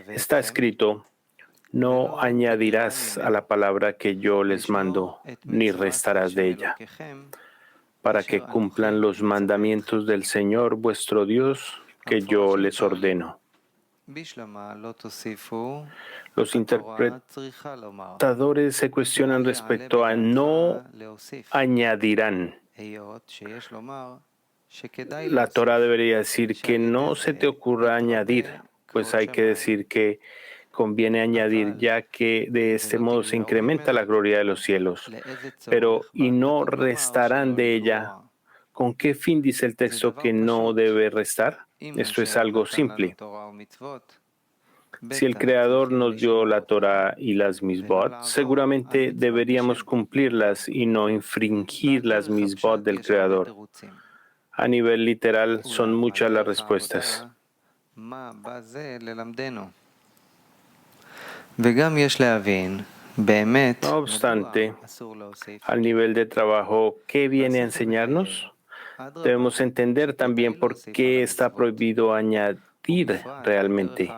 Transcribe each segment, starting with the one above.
Está escrito, no añadirás a la palabra que yo les mando, ni restarás de ella, para que cumplan los mandamientos del Señor vuestro Dios que yo les ordeno. Los interpretadores se cuestionan respecto a no añadirán. La Torah debería decir que no se te ocurra añadir, pues hay que decir que conviene añadir, ya que de este modo se incrementa la gloria de los cielos. Pero, y no restarán de ella. ¿Con qué fin dice el texto que no debe restar? Esto es algo simple. Si el Creador nos dio la Torah y las misbot, seguramente deberíamos cumplirlas y no infringir las misbot del Creador. A nivel literal, son muchas las respuestas. No obstante, al nivel de trabajo, ¿qué viene a enseñarnos? Debemos entender también por qué está prohibido añadir realmente.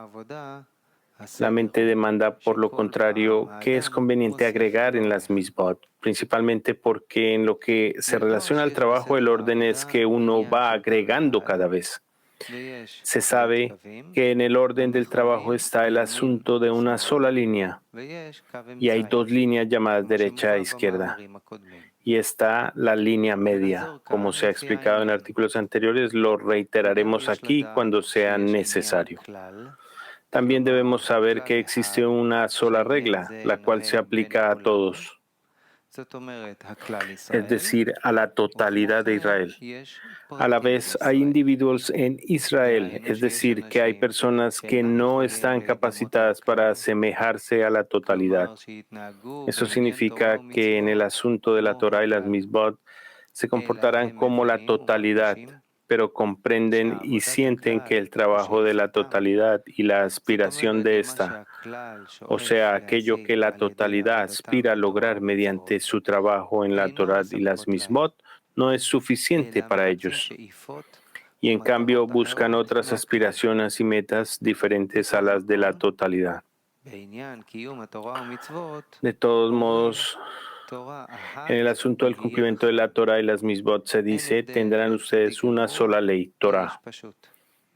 La mente demanda, por lo contrario, qué es conveniente agregar en las misbot, principalmente porque en lo que se relaciona al trabajo, el orden es que uno va agregando cada vez. Se sabe que en el orden del trabajo está el asunto de una sola línea, y hay dos líneas llamadas derecha e izquierda, y está la línea media. Como se ha explicado en artículos anteriores, lo reiteraremos aquí cuando sea necesario. También debemos saber que existe una sola regla, la cual se aplica a todos, es decir, a la totalidad de Israel. A la vez, hay individuos en Israel, es decir, que hay personas que no están capacitadas para asemejarse a la totalidad. Eso significa que en el asunto de la Torah y las misbot se comportarán como la totalidad, pero comprenden y sienten que el trabajo de la totalidad y la aspiración de esta, o sea, aquello que la totalidad aspira a lograr mediante su trabajo en la Torah y las misbot, no es suficiente para ellos. Y en cambio buscan otras aspiraciones y metas diferentes a las de la totalidad. De todos modos, en el asunto del cumplimiento de la Torah y las misbot se dice, tendrán ustedes una sola ley, Torah.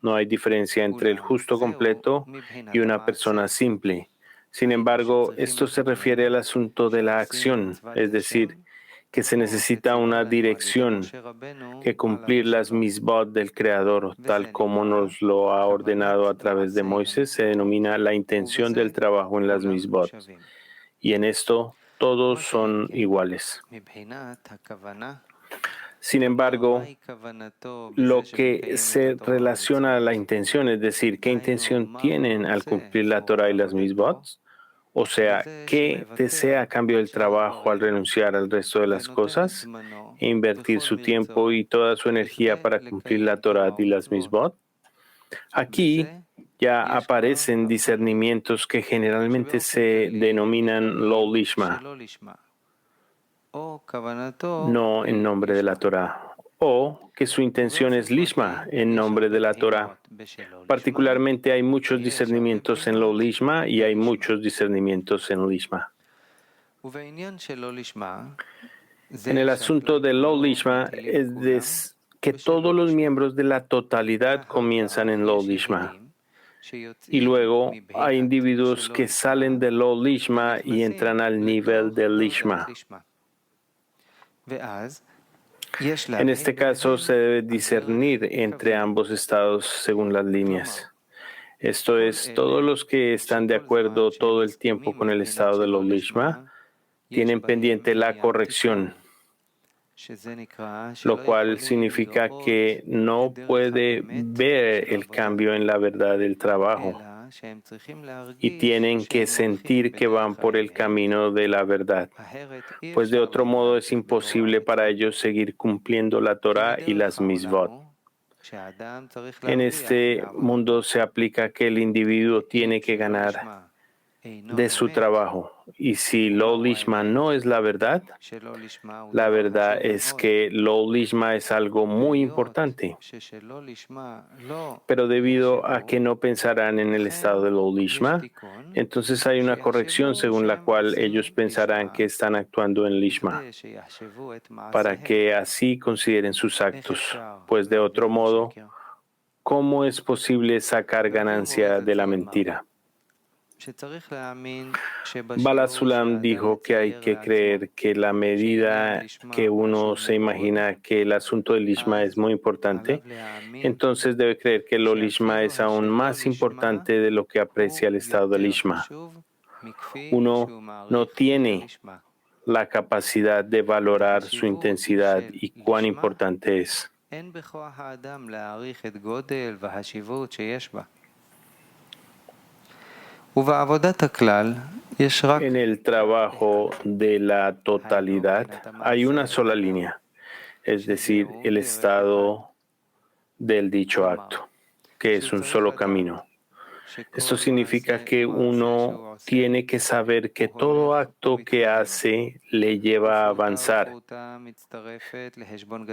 No hay diferencia entre el justo completo y una persona simple. Sin embargo, esto se refiere al asunto de la acción, es decir, que se necesita una dirección, que cumplir las misbot del Creador, tal como nos lo ha ordenado a través de Moisés, se denomina la intención del trabajo en las misbot. Y en esto todos son iguales. Sin embargo, lo que se relaciona a la intención, es decir, qué intención tienen al cumplir la Torah y las misbot, o sea, qué desea a cambio del trabajo al renunciar al resto de las cosas e invertir su tiempo y toda su energía para cumplir la Torah y las misbot. Aquí ya aparecen discernimientos que generalmente se denominan lo lishma, no en nombre de la Torah, o que su intención es lishma, en nombre de la Torah. Particularmente hay muchos discernimientos en lo lishma y hay muchos discernimientos en lishma. En el asunto de lo lishma es que todos los miembros de la totalidad comienzan en lo lishma. Y luego hay individuos que salen de lo lishma y entran al nivel de lishma. En este caso se debe discernir entre ambos estados según las líneas. Esto es, todos los que están de acuerdo todo el tiempo con el estado de lo lishma tienen pendiente la corrección, lo cual significa que no puede ver el cambio en la verdad del trabajo y tienen que sentir que van por el camino de la verdad, pues de otro modo es imposible para ellos seguir cumpliendo la Torah y las misbot. En este mundo se aplica que el individuo tiene que ganar de su trabajo. Y si lo lishma no es la verdad es que lo lishma es algo muy importante. Pero debido a que no pensarán en el estado de lo lishma, entonces hay una corrección según la cual ellos pensarán que están actuando en lishma, para que así consideren sus actos. Pues de otro modo, ¿cómo es posible sacar ganancia de la mentira? Bala Sulam dijo que hay que creer que la medida que uno se imagina que el asunto del lishma es muy importante, entonces debe creer que lo lishma es aún más importante de lo que aprecia el estado del lishma. Uno no tiene la capacidad de valorar su intensidad y cuán importante es. En el trabajo de la totalidad hay una sola línea, es decir, el estado del dicho acto, que es un solo camino. Esto significa que uno tiene que saber que todo acto que hace le lleva a avanzar.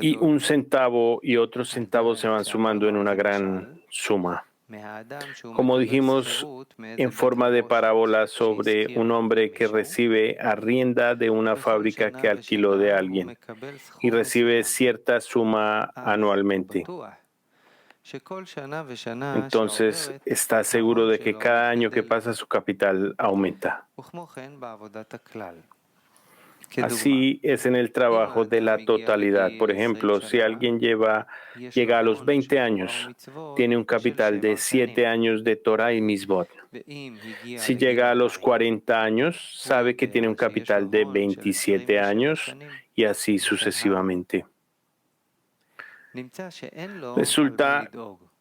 Y un centavo y otros centavos se van sumando en una gran suma. Como dijimos en forma de parábola sobre un hombre que recibe arrienda de una fábrica que alquiló de alguien y recibe cierta suma anualmente. Entonces está seguro de que cada año que pasa su capital aumenta. Así es en el trabajo de la totalidad. Por ejemplo, si alguien llega a los 20 años, tiene un capital de 7 años de Torah y Mitzvot. Si llega a los 40 años, sabe que tiene un capital de 27 años y así sucesivamente. Resulta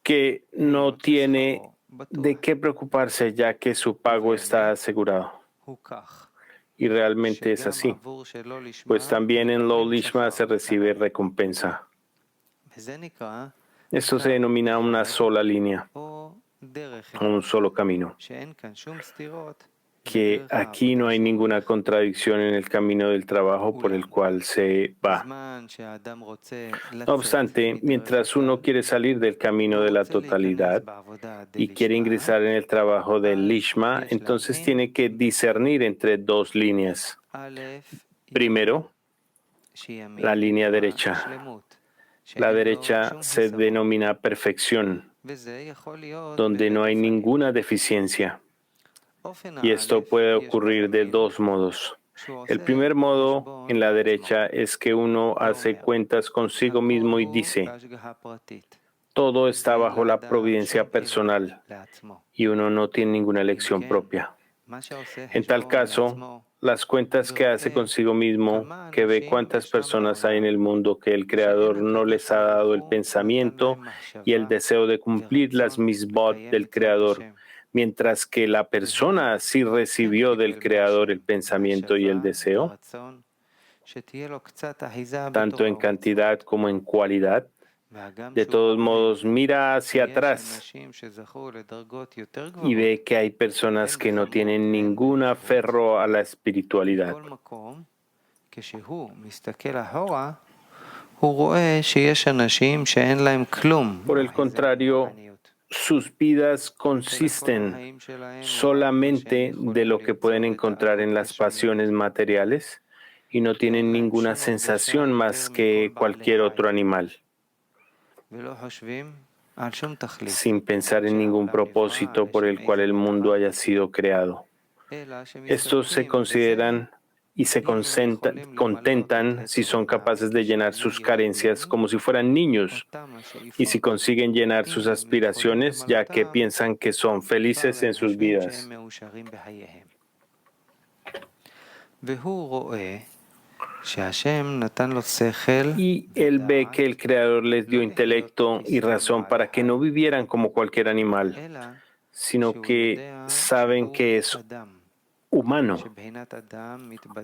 que no tiene de qué preocuparse ya que su pago está asegurado. Y realmente es así, pues también en lo lishma se recibe recompensa. Esto se denomina una sola línea, un solo camino, que aquí no hay ninguna contradicción en el camino del trabajo por el cual se va. No obstante, mientras uno quiere salir del camino de la totalidad y quiere ingresar en el trabajo del lishma, entonces tiene que discernir entre dos líneas. Primero, la línea derecha. La derecha se denomina perfección, donde no hay ninguna deficiencia. Y esto puede ocurrir de dos modos. El primer modo en la derecha es que uno hace cuentas consigo mismo y dice, todo está bajo la providencia personal y uno no tiene ninguna elección propia. En tal caso, las cuentas que hace consigo mismo, que ve cuántas personas hay en el mundo que el Creador no les ha dado el pensamiento y el deseo de cumplir las misbot del Creador, mientras que la persona sí recibió del Creador el pensamiento y el deseo, tanto en cantidad como en cualidad. De todos modos, mira hacia atrás y ve que hay personas que no tienen ningún aferro a la espiritualidad. Por el contrario, sus vidas consisten solamente de lo que pueden encontrar en las pasiones materiales y no tienen ninguna sensación más que cualquier otro animal, sin pensar en ningún propósito por el cual el mundo haya sido creado. Estos se consideran y se contentan si son capaces de llenar sus carencias como si fueran niños y si consiguen llenar sus aspiraciones ya que piensan que son felices en sus vidas. Y él ve que el Creador les dio intelecto y razón para que no vivieran como cualquier animal, sino que saben que es humano,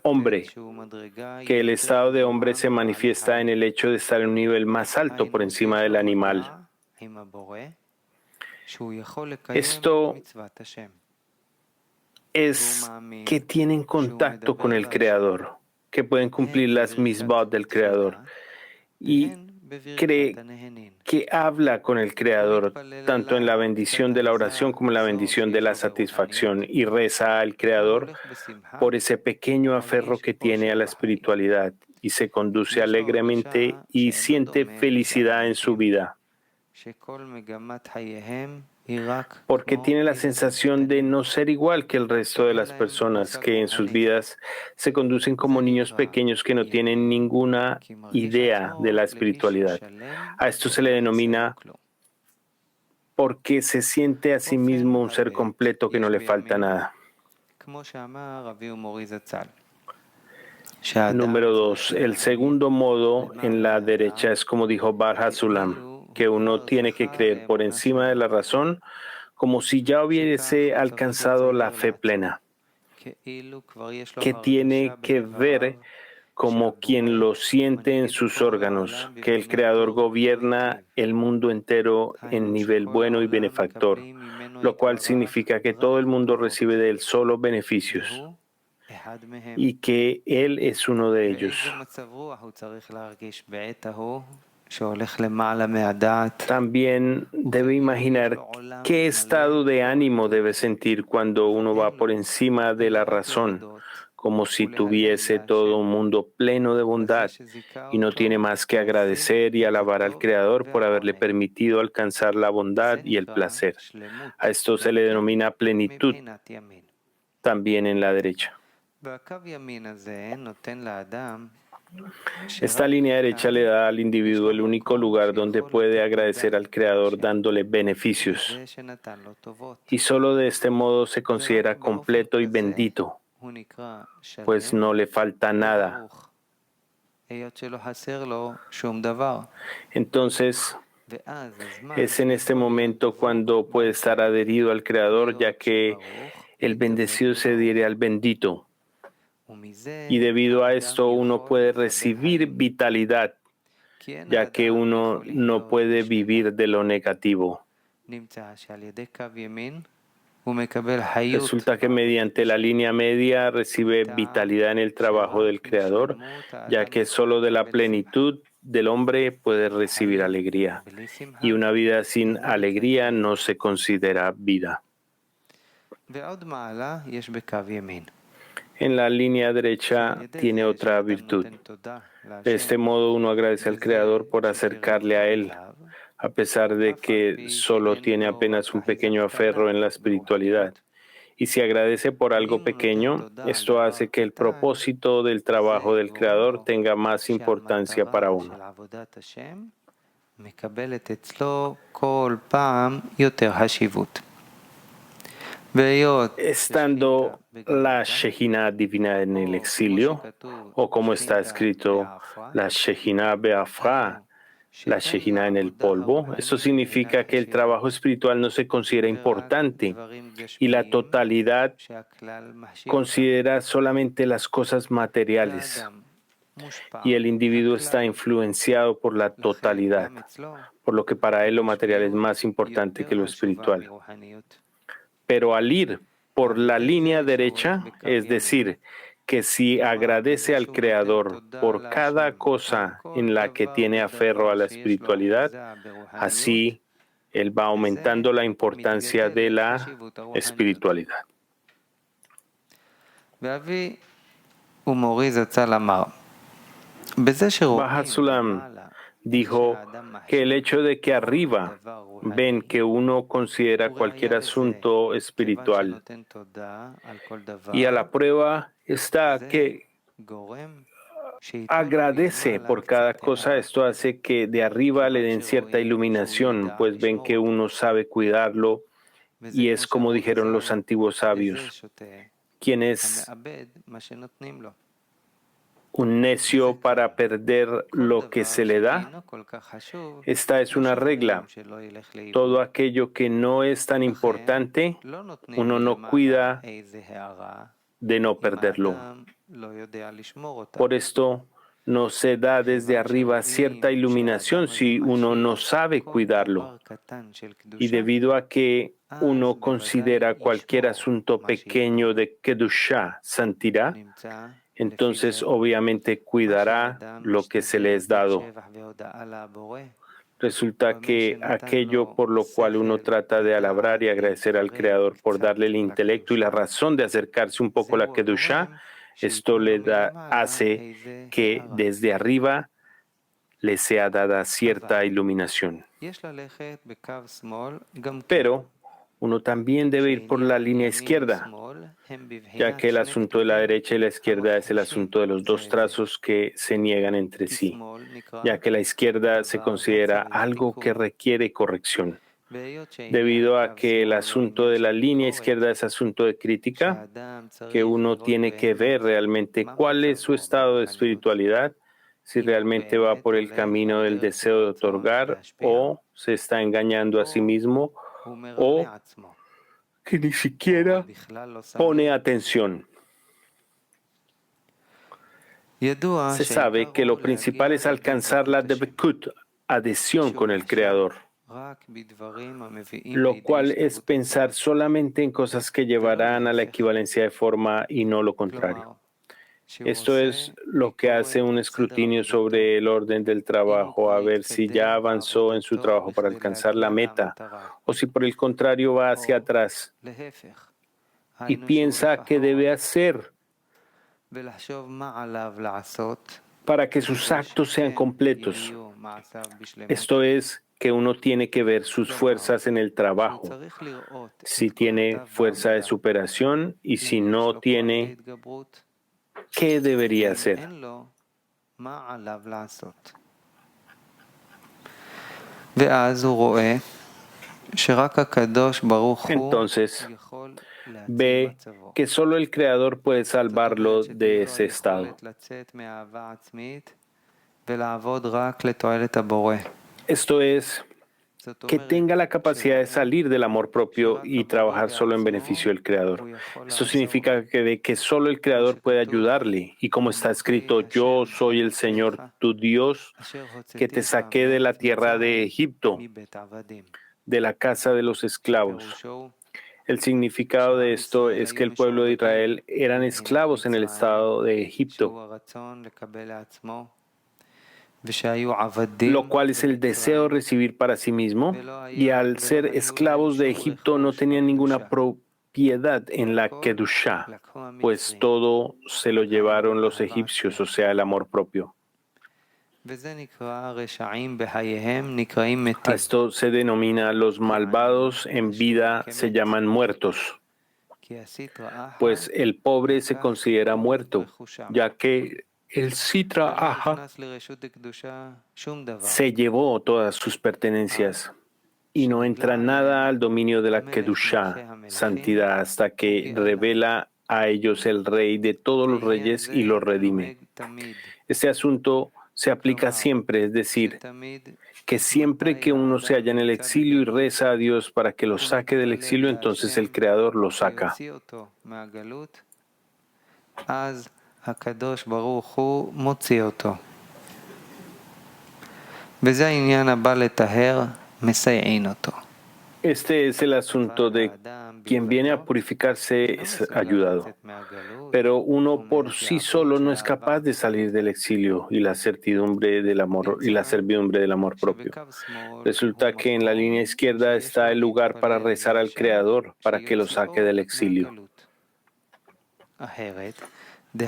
hombre, que el estado de hombre se manifiesta en el hecho de estar en un nivel más alto por encima del animal. Esto es que tienen contacto con el Creador, que pueden cumplir las misbot del Creador y cree que habla con el Creador tanto en la bendición de la oración como en la bendición de la satisfacción y reza al Creador por ese pequeño aferro que tiene a la espiritualidad y se conduce alegremente y siente felicidad en su vida, porque tiene la sensación de no ser igual que el resto de las personas que en sus vidas se conducen como niños pequeños que no tienen ninguna idea de la espiritualidad. A esto se le denomina porque se siente a sí mismo un ser completo que no le falta nada. Número 2. El segundo modo en la derecha es como dijo Bar Hasulam, que uno tiene que creer por encima de la razón como si ya hubiese alcanzado la fe plena, que tiene que ver como quien lo siente en sus órganos, que el Creador gobierna el mundo entero en nivel bueno y benefactor, lo cual significa que todo el mundo recibe de él solo beneficios y que él es uno de ellos. También debe imaginar qué estado de ánimo debe sentir cuando uno va por encima de la razón, como si tuviese todo un mundo pleno de bondad y no tiene más que agradecer y alabar al Creador por haberle permitido alcanzar la bondad y el placer. A esto se le denomina plenitud, también en la derecha. Esta línea derecha le da al individuo el único lugar donde puede agradecer al Creador dándole beneficios. Y solo de este modo se considera completo y bendito, pues no le falta nada. Entonces, es en este momento cuando puede estar adherido al Creador, ya que el bendecido se adhiere al bendito. Y debido a esto uno puede recibir vitalidad, ya que uno no puede vivir de lo negativo. Resulta que mediante la línea media recibe vitalidad en el trabajo del Creador, ya que solo de la plenitud del hombre puede recibir alegría. Y una vida sin alegría no se considera vida. En la línea derecha tiene otra virtud. De este modo uno agradece al Creador por acercarle a Él, a pesar de que solo tiene apenas un pequeño aferro en la espiritualidad. Y si agradece por algo pequeño, esto hace que el propósito del trabajo del Creador tenga más importancia para uno. Estando la Shejina divina en el exilio, o como está escrito, la Shejina Beafra, la Shejina en el polvo, eso significa que el trabajo espiritual no se considera importante y la totalidad considera solamente las cosas materiales y el individuo está influenciado por la totalidad, por lo que para él lo material es más importante que lo espiritual. Pero al ir por la línea derecha, es decir, que si agradece al Creador por cada cosa en la que tiene aferro a la espiritualidad, así él va aumentando la importancia de la espiritualidad. Baha Sulam dijo que el hecho de que arriba ven que uno considera cualquier asunto espiritual y a la prueba está que agradece por cada cosa, esto hace que de arriba le den cierta iluminación, pues ven que uno sabe cuidarlo y es como dijeron los antiguos sabios, quien es un necio para perder lo que se le da. Esta es una regla. Todo aquello que no es tan importante, uno no cuida de no perderlo. Por esto, no se da desde arriba cierta iluminación si uno no sabe cuidarlo. Y debido a que uno considera cualquier asunto pequeño de Kedushá, santidad, entonces obviamente cuidará lo que se le es dado. Resulta que aquello por lo cual uno trata de alabar y agradecer al Creador por darle el intelecto y la razón de acercarse un poco a la Kedushá, esto hace que desde arriba le sea dada cierta iluminación. Pero uno también debe ir por la línea izquierda, ya que el asunto de la derecha y la izquierda es el asunto de los dos trazos que se niegan entre sí, ya que la izquierda se considera algo que requiere corrección. Debido a que el asunto de la línea izquierda es asunto de crítica, que uno tiene que ver realmente cuál es su estado de espiritualidad, si realmente va por el camino del deseo de otorgar o se está engañando a sí mismo o que ni siquiera pone atención. Se sabe que lo principal es alcanzar la debekut, adhesión con el Creador, lo cual es pensar solamente en cosas que llevarán a la equivalencia de forma y no lo contrario. Esto es lo que hace un escrutinio sobre el orden del trabajo, a ver si ya avanzó en su trabajo para alcanzar la meta o si por el contrario va hacia atrás y piensa qué debe hacer para que sus actos sean completos. Esto es que uno tiene que ver sus fuerzas en el trabajo, si tiene fuerza de superación y si no tiene, ¿qué debería hacer? Entonces ve que solo el Creador puede salvarlo de ese estado. Esto es que tenga la capacidad de salir del amor propio y trabajar solo en beneficio del Creador. Esto significa que de que solo el Creador puede ayudarle. Y como está escrito, yo soy el Señor tu Dios que te saqué de la tierra de Egipto, de la casa de los esclavos. El significado de esto es que el pueblo de Israel eran esclavos en el estado de Egipto, lo cual es el deseo de recibir para sí mismo, y al ser esclavos de Egipto no tenían ninguna propiedad en la Kedushá, pues todo se lo llevaron los egipcios, o sea, el amor propio. A esto se denomina los malvados en vida se llaman muertos, pues el pobre se considera muerto, ya que el Sitra Aja se llevó todas sus pertenencias y no entra nada al dominio de la Kedushá, santidad, hasta que revela a ellos el Rey de todos los reyes y los redime. Este asunto se aplica siempre, es decir, que siempre que uno se halla en el exilio y reza a Dios para que lo saque del exilio, entonces el Creador lo saca. Este es el asunto de quien viene a purificarse es ayudado, pero uno por sí solo no es capaz de salir del exilio y la certidumbre del amor y la servidumbre del amor propio. Resulta que en la línea izquierda está el lugar para rezar al Creador para que lo saque del exilio. De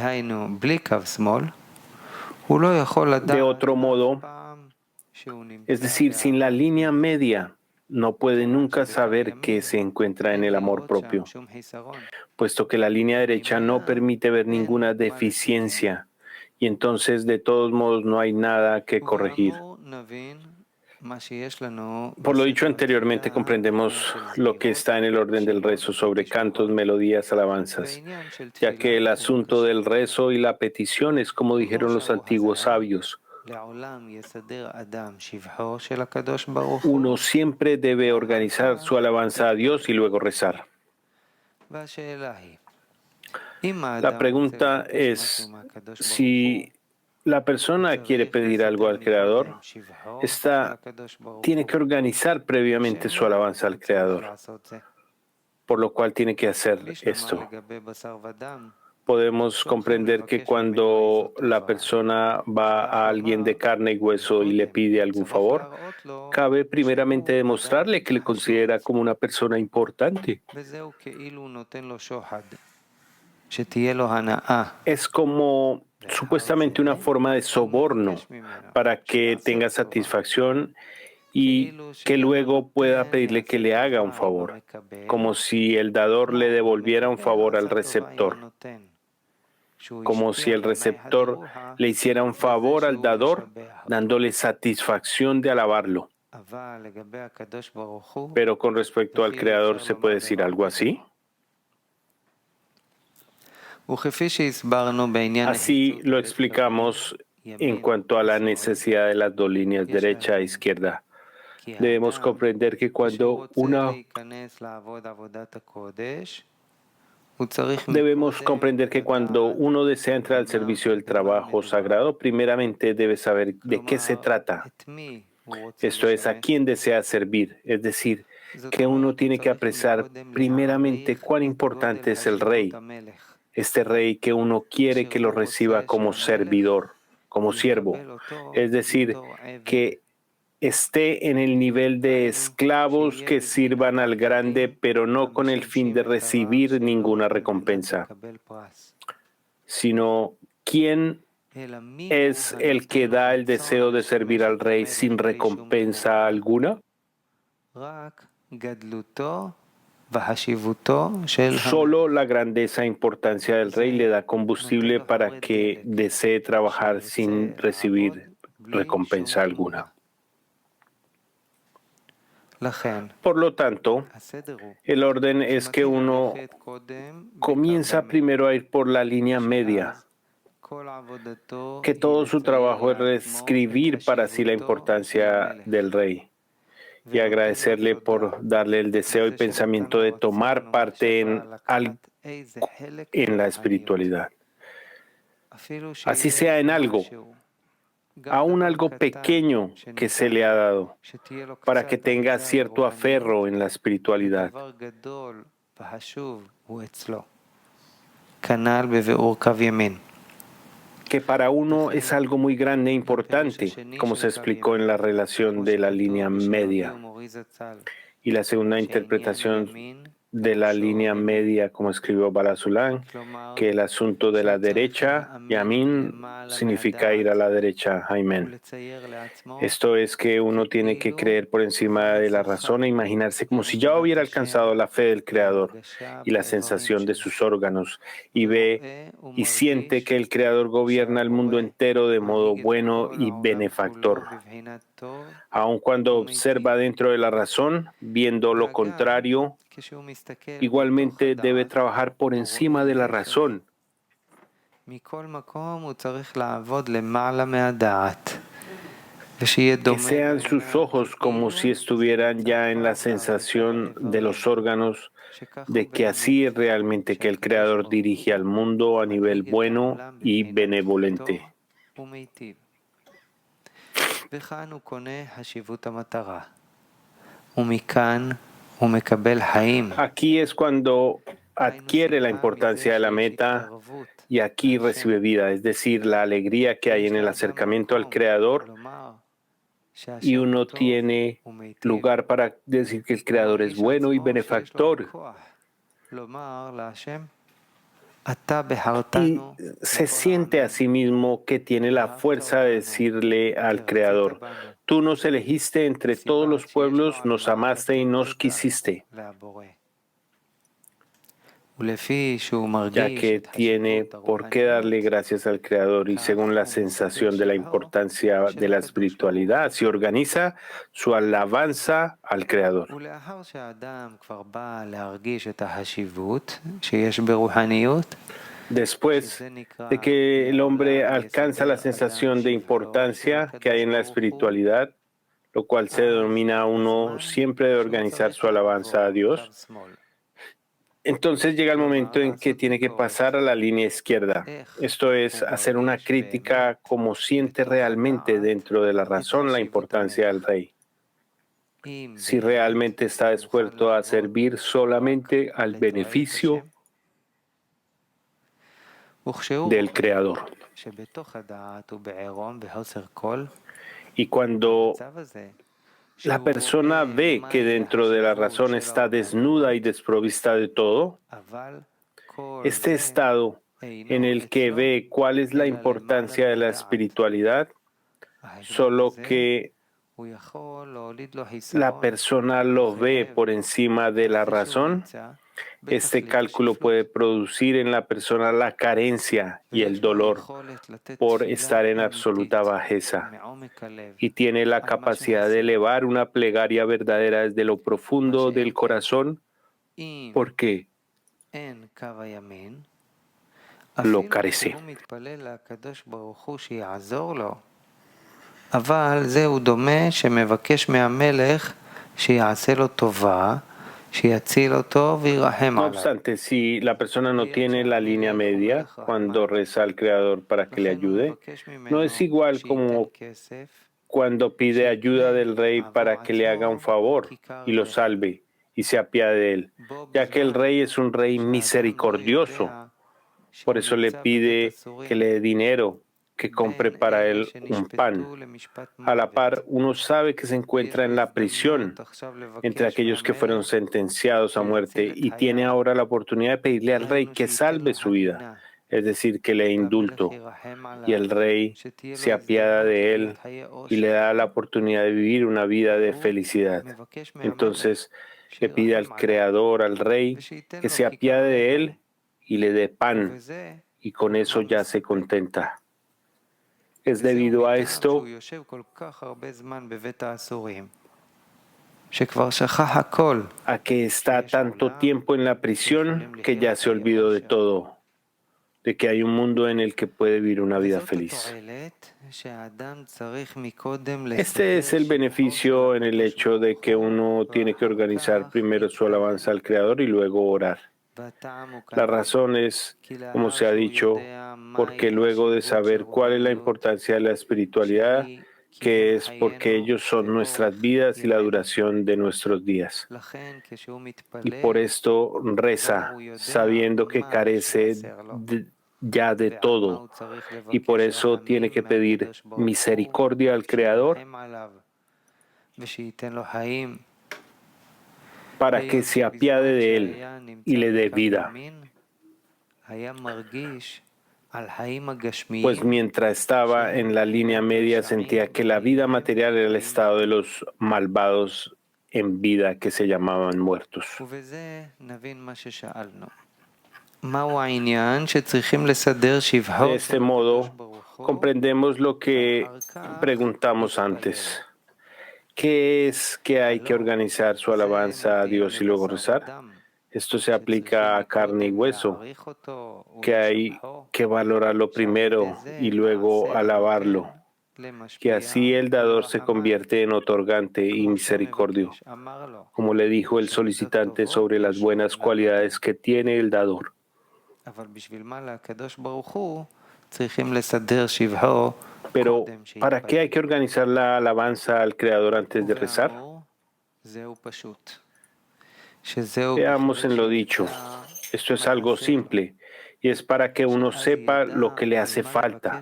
otro modo, es decir, sin la línea media, no puede nunca saber que se encuentra en el amor propio, puesto que la línea derecha no permite ver ninguna deficiencia y entonces de todos modos no hay nada que corregir. Por lo dicho anteriormente, comprendemos lo que está en el orden del rezo sobre cantos, melodías, alabanzas, ya que el asunto del rezo y la petición es como dijeron los antiguos sabios. Uno siempre debe organizar su alabanza a Dios y luego rezar. La pregunta es, si la persona quiere pedir algo al Creador, tiene que organizar previamente su alabanza al Creador, por lo cual tiene que hacer esto. Podemos comprender que cuando la persona va a alguien de carne y hueso y le pide algún favor, cabe primeramente demostrarle que le considera como una persona importante. Es como supuestamente una forma de soborno para que tenga satisfacción y que luego pueda pedirle que le haga un favor, como si el dador le devolviera un favor al receptor, como si el receptor le hiciera un favor al dador, dándole satisfacción de alabarlo. Pero con respecto al Creador, ¿se puede decir algo así? Así lo explicamos en cuanto a la necesidad de las dos líneas derecha e izquierda. Debemos comprender que cuando uno desea entrar al servicio del trabajo sagrado, primeramente debe saber de qué se trata. Esto es, a quién desea servir. Es decir, que uno tiene que apreciar primeramente cuán importante es el rey. Este rey que uno quiere que lo reciba como servidor, como siervo. Es decir, que esté en el nivel de esclavos que sirvan al grande, pero no con el fin de recibir ninguna recompensa, sino quién es el que da el deseo de servir al rey sin recompensa alguna. Solo la grandeza e importancia del rey le da combustible para que desee trabajar sin recibir recompensa alguna. Por lo tanto, el orden es que uno comienza primero a ir por la línea media, que todo su trabajo es reescribir para sí la importancia del rey y agradecerle por darle el deseo y pensamiento de tomar parte en la espiritualidad. Así sea en algo, aún algo pequeño que se le ha dado, para que tenga cierto aferro en la espiritualidad. Que para uno es algo muy grande e importante, como se explicó en la relación de la línea media. Y la segunda interpretación de la línea media, como escribió Balasulán, que el asunto de la derecha, Yamin, significa ir a la derecha, Aymen. Esto es que uno tiene que creer por encima de la razón e imaginarse como si ya hubiera alcanzado la fe del Creador y la sensación de sus órganos, y ve y siente que el Creador gobierna el mundo entero de modo bueno y benefactor. Aun cuando observa dentro de la razón, viendo lo contrario, igualmente debe trabajar por encima de la razón. Que sean sus ojos como si estuvieran ya en la sensación de los órganos, de que así es realmente que el Creador dirige al mundo a nivel bueno y benevolente. Aquí es cuando adquiere la importancia de la meta y aquí recibe vida, es decir, la alegría que hay en el acercamiento al Creador, y uno tiene lugar para decir que el Creador es bueno y benefactor. Y se siente a sí mismo que tiene la fuerza de decirle al Creador: tú nos elegiste entre todos los pueblos, nos amaste y nos quisiste, ya que tiene por qué darle gracias al Creador, y según la sensación de la importancia de la espiritualidad, se organiza su alabanza al Creador. Después de que el hombre alcanza la sensación de importancia que hay en la espiritualidad, lo cual se denomina, uno siempre de organizar su alabanza a Dios, Entonces llega el momento en que tiene que pasar a la línea izquierda. Esto es hacer una crítica como siente realmente dentro de la razón la importancia del rey. Si realmente está dispuesto a servir solamente al beneficio del Creador. Y cuando la persona ve que dentro de la razón está desnuda y desprovista de todo, este estado en el que ve cuál es la importancia de la espiritualidad, solo que la persona lo ve por encima de la razón, este cálculo puede producir en la persona la carencia y el dolor por estar en absoluta bajeza, y tiene la capacidad de elevar una plegaria verdadera desde lo profundo del corazón porque lo carece. No obstante, si la persona no tiene la línea media cuando reza al Creador para que le ayude, no es igual como cuando pide ayuda del rey para que le haga un favor y lo salve y se apiade de él, ya que el rey es un rey misericordioso. Por eso le pide que le dé dinero, que compre para él un pan. A la par, uno sabe que se encuentra en la prisión entre aquellos que fueron sentenciados a muerte y tiene ahora la oportunidad de pedirle al rey que salve su vida, es decir, que le dé indulto. Y el rey se apiada de él y le da la oportunidad de vivir una vida de felicidad. Entonces le pide al Creador, al rey, que se apiade de él y le dé pan, y con eso ya se contenta. Es debido a esto a que está tanto tiempo en la prisión que ya se olvidó de todo, de que hay un mundo en el que puede vivir una vida feliz. Este es el beneficio en el hecho de que uno tiene que organizar primero su alabanza al Creador y luego orar. La razón es, como se ha dicho, porque luego de saber cuál es la importancia de la espiritualidad, que es porque ellos son nuestras vidas y la duración de nuestros días. Y por esto reza, sabiendo que carece ya de todo, y por eso tiene que pedir misericordia al Creador para que se apiade de él y le dé vida. Pues mientras estaba en la línea media sentía que la vida material era el estado de los malvados en vida que se llamaban muertos. De este modo, comprendemos lo que preguntamos antes. ¿Qué es que hay que organizar su alabanza a Dios y luego rezar? Esto se aplica a carne y hueso, que hay que valorarlo primero y luego alabarlo, que así el dador se convierte en otorgante y misericordio, como le dijo el solicitante sobre las buenas cualidades que tiene el dador. Pero, ¿para qué hay que organizar la alabanza al Creador antes de rezar? Veamos en lo dicho. Esto es algo simple y es para que uno sepa lo que le hace falta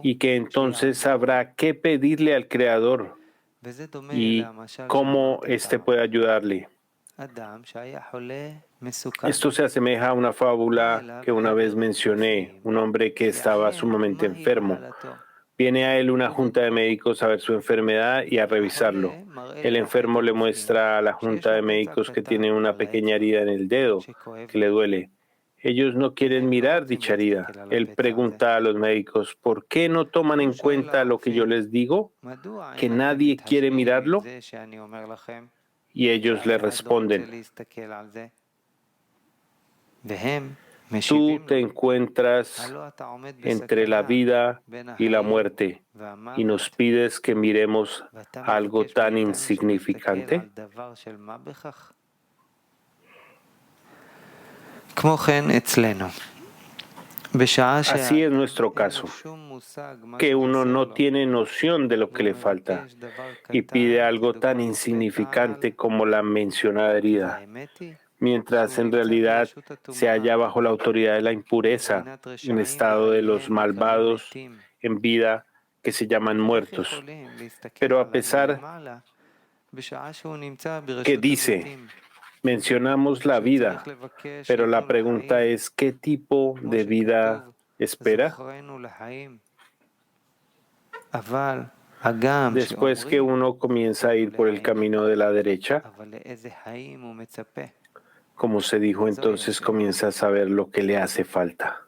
y que entonces sabrá qué pedirle al Creador y cómo éste puede ayudarle. Esto se asemeja a una fábula que una vez mencioné, un hombre que estaba sumamente enfermo. Viene a él una junta de médicos a ver su enfermedad y a revisarlo. El enfermo le muestra a la junta de médicos que tiene una pequeña herida en el dedo que le duele. Ellos no quieren mirar dicha herida. Él pregunta a los médicos, ¿por qué no toman en cuenta lo que yo les digo? ¿Que nadie quiere mirarlo? Y ellos le responden, tú te encuentras entre la vida y la muerte y nos pides que miremos algo tan insignificante. Así es nuestro caso, que uno no tiene noción de lo que le falta y pide algo tan insignificante como la mencionada herida, mientras en realidad se halla bajo la autoridad de la impureza, en estado de los malvados en vida que se llaman muertos. Pero a pesar que dice, mencionamos la vida, pero la pregunta es, ¿qué tipo de vida espera? Después que uno comienza a ir por el camino de la derecha, como se dijo, entonces comienza a saber lo que le hace falta.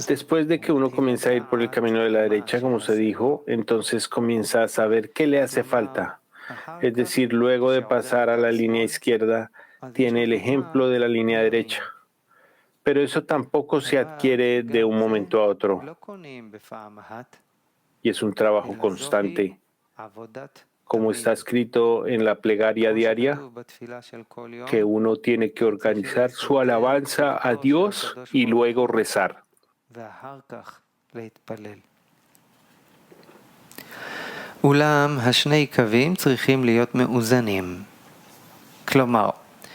Después de que uno comienza a ir por el camino de la derecha, como se dijo, entonces comienza a saber qué le hace falta. Es decir, luego de pasar a la línea izquierda, tiene el ejemplo de la línea derecha. Pero eso tampoco se adquiere de un momento a otro. Y es un trabajo constante. Como está escrito en la plegaria diaria, que uno tiene que organizar su alabanza a Dios y luego rezar.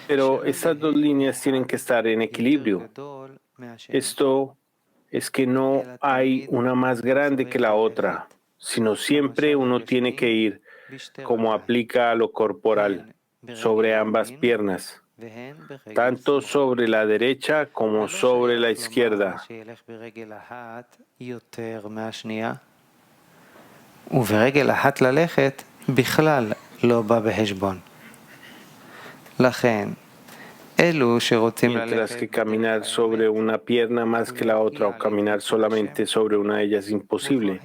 Pero estas dos líneas tienen que estar en equilibrio. Esto es que no hay una más grande que la otra, sino siempre uno tiene que ir, como aplica a lo corporal, sobre ambas piernas, tanto sobre la derecha como sobre la izquierda. Mientras que caminar sobre una pierna más que la otra o caminar solamente sobre una de ellas es imposible.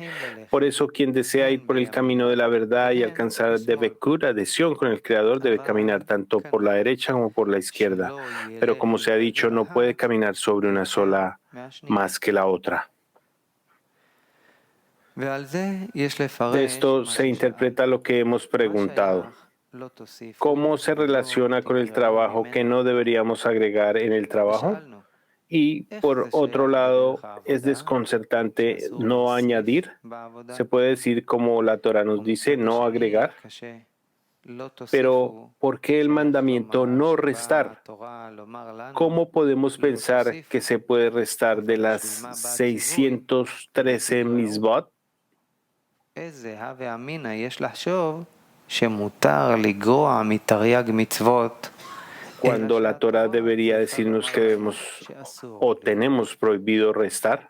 Por eso quien desea ir por el camino de la verdad y alcanzar Devekud, adhesión con el Creador, debe caminar tanto por la derecha como por la izquierda. Pero como se ha dicho, no puede caminar sobre una sola más que la otra. De esto se interpreta lo que hemos preguntado. ¿Cómo se relaciona con el trabajo que no deberíamos agregar en el trabajo? Y por otro lado, es desconcertante no añadir. Se puede decir, como la Torah nos dice, no agregar. Pero, ¿por qué el mandamiento no restar? ¿Cómo podemos pensar que se puede restar de las 613 misbot? Cuando la Torah debería decirnos que debemos o tenemos prohibido restar.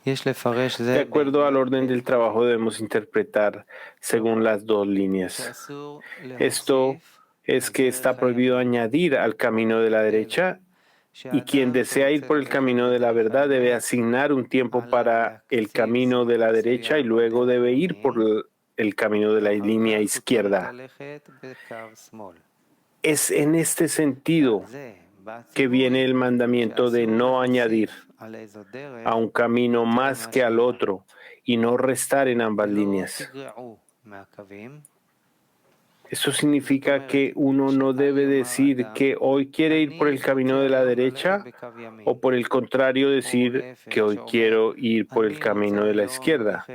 De acuerdo al orden del trabajo debemos interpretar según las dos líneas. Esto es que está prohibido añadir al camino de la derecha y quien desea ir por el camino de la verdad debe asignar un tiempo para el camino de la derecha y luego debe ir por el camino de la línea izquierda. Es en este sentido que viene el mandamiento de no añadir a un camino más que al otro y no restar en ambas líneas. Eso significa que uno no debe decir que hoy quiere ir por el camino de la derecha o por el contrario decir que hoy quiero ir por el camino de la izquierda.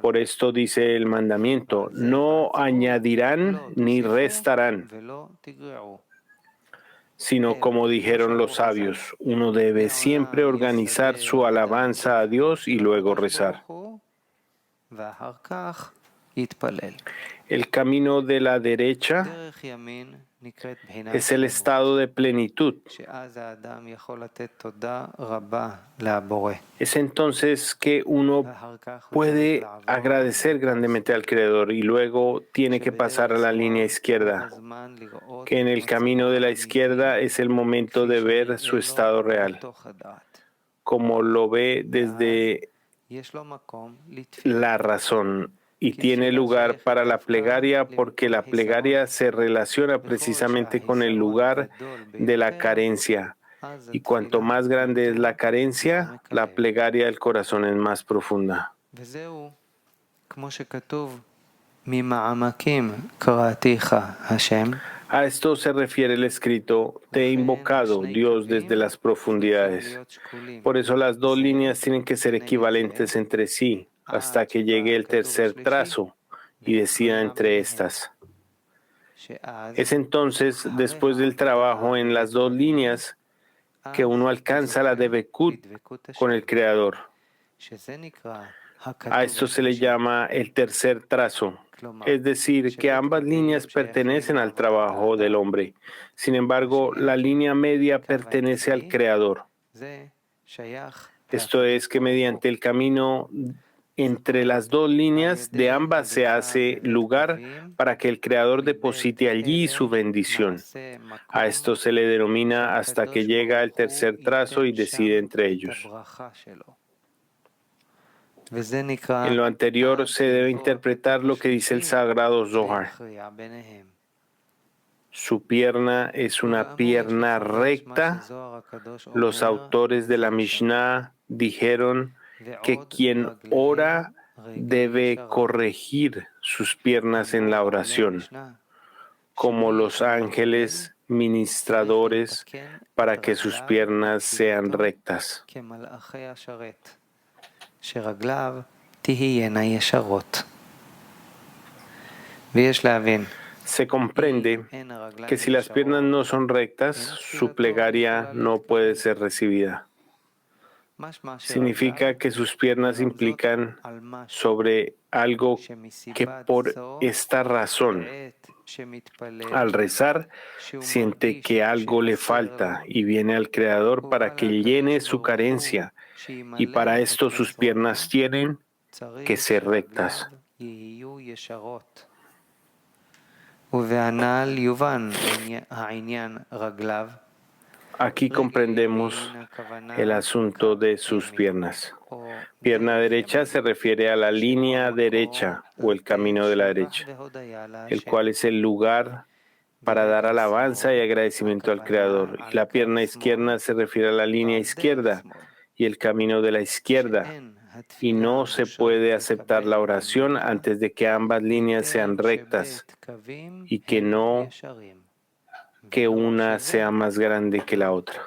Por esto dice el mandamiento, no añadirán ni restarán, sino como dijeron los sabios, uno debe siempre organizar su alabanza a Dios y luego rezar. El camino de la derecha es el estado de plenitud. Es entonces que uno puede agradecer grandemente al Creador y luego tiene que pasar a la línea izquierda, que en el camino de la izquierda es el momento de ver su estado real, como lo ve desde la razón. Y tiene lugar para la plegaria porque la plegaria se relaciona precisamente con el lugar de la carencia. Y cuanto más grande es la carencia, la plegaria del corazón es más profunda. A esto se refiere el escrito, te he invocado, Dios, desde las profundidades. Por eso las dos líneas tienen que ser equivalentes entre sí, hasta que llegue el tercer trazo y decida entre estas. Es entonces, después del trabajo en las dos líneas, que uno alcanza la Debekut con el Creador. A esto se le llama el tercer trazo, es decir, que ambas líneas pertenecen al trabajo del hombre. Sin embargo, la línea media pertenece al Creador. Esto es que mediante el camino entre las dos líneas de ambas se hace lugar para que el Creador deposite allí su bendición. A esto se le denomina hasta que llega el tercer trazo y decide entre ellos. En lo anterior se debe interpretar lo que dice el sagrado Zohar. Su pierna es una pierna recta. Los autores de la Mishnah dijeron que quien ora debe corregir sus piernas en la oración, como los ángeles ministradores, para que sus piernas sean rectas. Se comprende que si las piernas no son rectas, su plegaria no puede ser recibida. Significa que sus piernas implican sobre algo que por esta razón, al rezar, siente que algo le falta y viene al Creador para que llene su carencia, y para esto sus piernas tienen que ser rectas. Aquí comprendemos el asunto de sus piernas. Pierna derecha se refiere a la línea derecha o el camino de la derecha, el cual es el lugar para dar alabanza y agradecimiento al Creador. Y la pierna izquierda se refiere a la línea izquierda y el camino de la izquierda. Y no se puede aceptar la oración antes de que ambas líneas sean rectas y que no que una sea más grande que la otra.